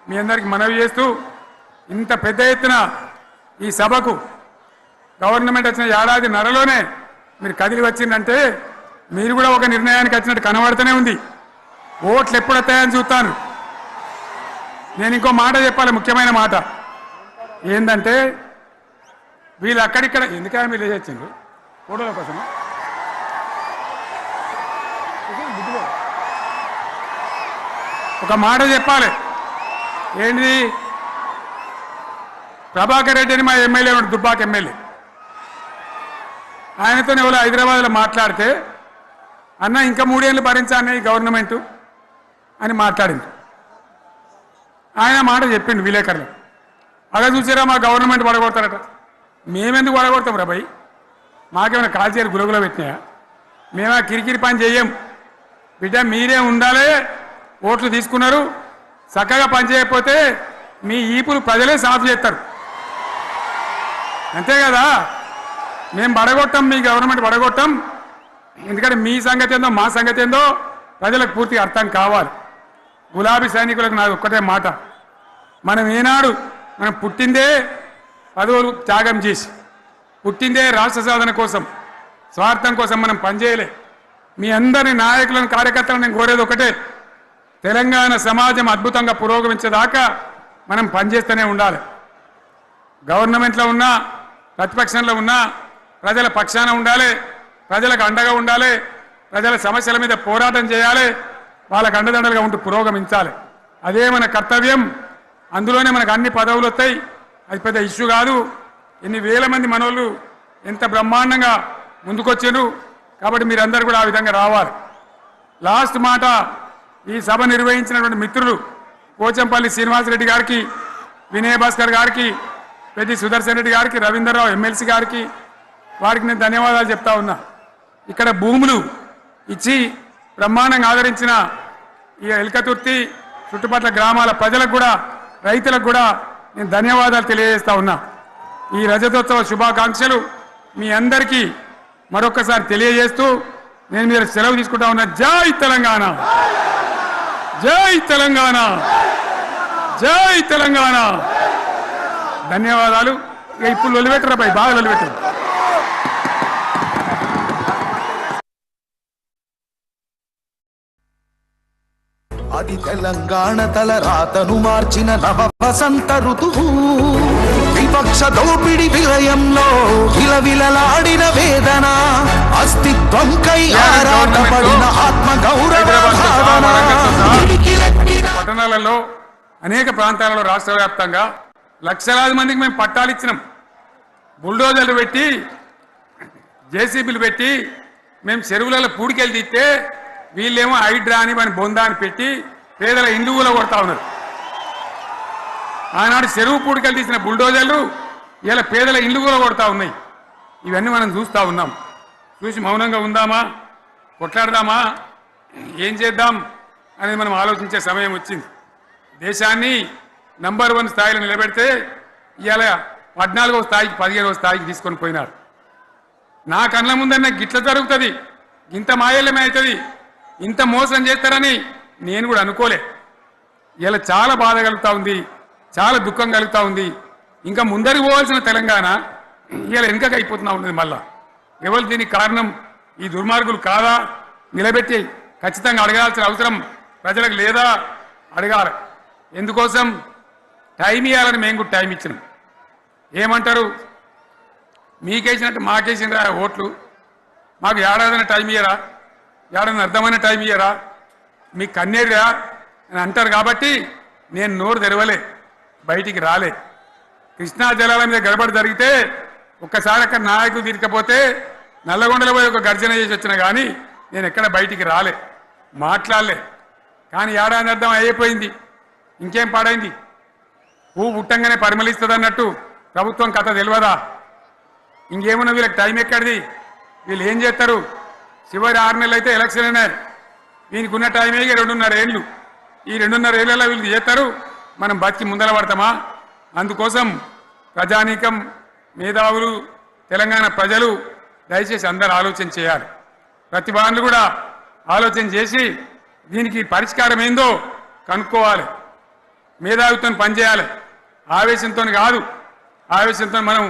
మీ అందరికి మనవి చేస్తూ ఇంత పెద్ద ఎత్తున ఈ సభకు గవర్నమెంట్ వచ్చిన ఏడాది నరలోనే మీరు కదిలి వచ్చిందంటే మీరు కూడా ఒక నిర్ణయానికి వచ్చినట్టు కనబడుతూనే ఉంది. ఓట్లు ఎప్పుడు వస్తాయని చూస్తాను. నేను ఇంకో మాట చెప్పాలి, ముఖ్యమైన మాట ఏంటంటే వీళ్ళు అక్కడిక్కడ ఎందుకైనా మీరు లేచొచ్చిండ్రు ఫోటోల కోసం. ఒక మాట చెప్పాలి, ఏంటి ప్రభాకర్ రెడ్డి అని మా ఎమ్మెల్యే ఉన్నాడు, దుబ్బాక ఎమ్మెల్యే. ఆయనతో ఎవరో హైదరాబాద్లో మాట్లాడితే అన్న ఇంకా 3 ఏళ్ళు భరించాను ఈ గవర్నమెంట్ అని మాట్లాడింది. ఆయన మాట చెప్పిండు విలేకరులు. అలా చూసారా మా గవర్నమెంట్ పడగొడతారట. మేమెందుకు పడగొడతాం రా భయ్? మాకేమైనా కాల్చేరు గులగులో పెట్టినాయా? మేమా కిరికిరి పని చెయ్యం బిడ్డ. మీరే ఉండాలి. ఓట్లు తీసుకున్నారు, చక్కగా పని చేయకపోతే మీ ఈపులు ప్రజలే సాఫ్ చేస్తారు. అంతే కదా. మేము పడగొట్టాం, మీ గవర్నమెంట్ పడగొట్టాం. ఎందుకంటే మీ సంగతి ఏందో మా సంగతి ఏందో ప్రజలకు పూర్తిగా అర్థం కావాలి. గులాబీ సైనికులకు నాది ఒక్కటే మాట, మనం ఏనాడు మనం పుట్టిందే పదవులు త్యాగం చేసి, పుట్టిందే రాష్ట్ర సాధన కోసం, స్వార్థం కోసం మనం పనిచేయలే. మీ అందరి నాయకులను కార్యకర్తలను నేను కోరేది ఒకటే, తెలంగాణ సమాజం అద్భుతంగా పురోగమించేదాకా మనం పనిచేస్తూనే ఉండాలి. గవర్నమెంట్లో ఉన్నా ప్రతిపక్షంలో ఉన్నా ప్రజల పక్షాన ఉండాలి, ప్రజలకు అండగా ఉండాలి, ప్రజల సమస్యల మీద పోరాటం చేయాలి, వాళ్ళకు అండదండలుగా ఉంటూ పురోగమించాలి. అదే మన కర్తవ్యం. అందులోనే మనకు అన్ని పదవులు వస్తాయి. అది పెద్ద ఇష్యూ కాదు. ఎన్ని వేల మంది మనోళ్ళు ఎంత బ్రహ్మాండంగా ముందుకొచ్చారు. కాబట్టి మీరందరూ కూడా ఆ విధంగా రావాలి. లాస్ట్ మాట, ఈ సభ నిర్వహించినటువంటి మిత్రులు పోచంపల్లి శ్రీనివాసరెడ్డి గారికి, వినయ్ భాస్కర్ గారికి, పెద్ది సుదర్శన్ రెడ్డి గారికి, రవీంద్రరావు ఎమ్మెల్సీ గారికి, వారికి నేను ధన్యవాదాలు చెప్తా ఉన్నా. ఇక్కడ భూములు ఇచ్చి బ్రహ్మాండంగా ఆదరించిన ఈ ఎల్కతుర్తి చుట్టుపక్కల గ్రామాల ప్రజలకు కూడా, రైతులకు కూడా నేను ధన్యవాదాలు తెలియజేస్తా ఉన్నా. ఈ రజతోత్సవ శుభాకాంక్షలు మీ అందరికీ మరొకసారి తెలియజేస్తూ నేను మీరు సెలవు తీసుకుంటా ఉన్నా. జై తెలంగాణ, జై తెలంగాణ, జై తెలంగాణ. ధన్యవాదాలు. ఇప్పుడు లొలిపెట్టరా పై, బాగా లొలిపెట్టరు. అది తెలంగాణ తల రాతను మార్చిన నవ వసంత ఋతువు. విపక్ష దోపిడి విలయంలో విలవిలలాడిన వేదన, అస్తిత్వంకై ఆరాటపడిన ఆత్మ గౌరవ భావన. పట్టణాలలో అనేక ప్రాంతాలలో రాష్ట్ర వ్యాప్తంగా లక్షలాది మందికి మేము పట్టాలు ఇచ్చినాం. బుల్డోజర్లు పెట్టి, జేసీబీలు పెట్టి మేము చెరువులలో పూడికెళ్ళి తీస్తే వీళ్ళేమో హైడ్రా అని మన బొందా అని పెట్టి పేదల ఇండుగులో కొడతా ఉన్నారు. ఆనాడు చెరువు పూడికెళ్ళి తీసిన బుల్డోజర్లు ఇలా పేదల ఇండుగులో కొడతా ఉన్నాయి. ఇవన్నీ మనం చూస్తూ ఉన్నాం. చూసి మౌనంగా ఉందామా, కొట్లాడదామా, ఏం చేద్దాం అనేది మనం ఆలోచించే సమయం వచ్చింది. దేశాన్ని నంబర్ 1 స్థాయిలో నిలబెడితే ఇవాళ 14వ స్థాయికి 15వ స్థాయికి తీసుకొని పోయినారు. నా కళ్ళ ముందన్న గిట్ల జరుగుతుంది, ఇంత మాయల్యమే అవుతుంది, ఇంత మోసం చేస్తారని నేను కూడా అనుకోలే. ఇలా చాలా బాధ కలుగుతూ ఉంది, చాలా దుఃఖం కలుగుతూ ఉంది. ఇంకా ముందరికి పోవాల్సిన తెలంగాణ ఇలా వెనుకకి అయిపోతున్నా ఉన్నది. మళ్ళా ఎవరు దీనికి కారణం? ఈ దుర్మార్గులు కాదా? నిలబెట్టి ఖచ్చితంగా అడగాల్సిన అవసరం ప్రజలకు లేదా? అడగాలి. ఎందుకోసం? టైం ఇవ్వాలని మేము కూడా టైం ఇచ్చినాం. ఏమంటారు? మీకేసినట్టు మాకేసిన ఓట్లు, మాకు ఏడాదైనా టైం ఇయ్యరా? ఏడాది అర్థమైన టైం ఇయ్యరా? మీకు కన్నేరురా అని అంటారు. కాబట్టి నేను నోరు తెరవలే, బయటికి రాలే. కృష్ణా జలాల మీద గడబడి జరిగితే ఒక్కసారి అక్కడ నాయకులు తీరకపోతే నల్లగొండలో పోయి ఒక గర్జన చేసి వచ్చినా కానీ నేను ఎక్కడ బయటికి రాలే, మాట్లాడలే. కానీ ఏడాది అర్థం అయిపోయింది, ఇంకేం పాడైంది? పువ్వు పుట్టంగానే పరిమళిస్తుంది అన్నట్టు ప్రభుత్వం కథ తెలియదా? ఇంకేమున్నా వీళ్ళకి టైం ఎక్కడిది? వీళ్ళు ఏం చేస్తారు? చివరి 6 నెలలు అయితే ఎలక్షన్ అయినాయి. వీనికి ఉన్న టైమే 2.5 ఏళ్ళు. ఈ 2.5 ఏళ్ళలో వీళ్ళు చేస్తారు, మనం బతికి ముందర పడతామా? అందుకోసం ప్రజానీకం, మేధావులు, తెలంగాణ ప్రజలు దయచేసి అందరూ ఆలోచన చేయాలి. ప్రతిభానులు కూడా ఆలోచన చేసి దీనికి పరిష్కారం ఏందో కనుక్కోవాలి. మేధావితో పనిచేయాలి, ఆవేశంతో కాదు. ఆవేశంతో మనం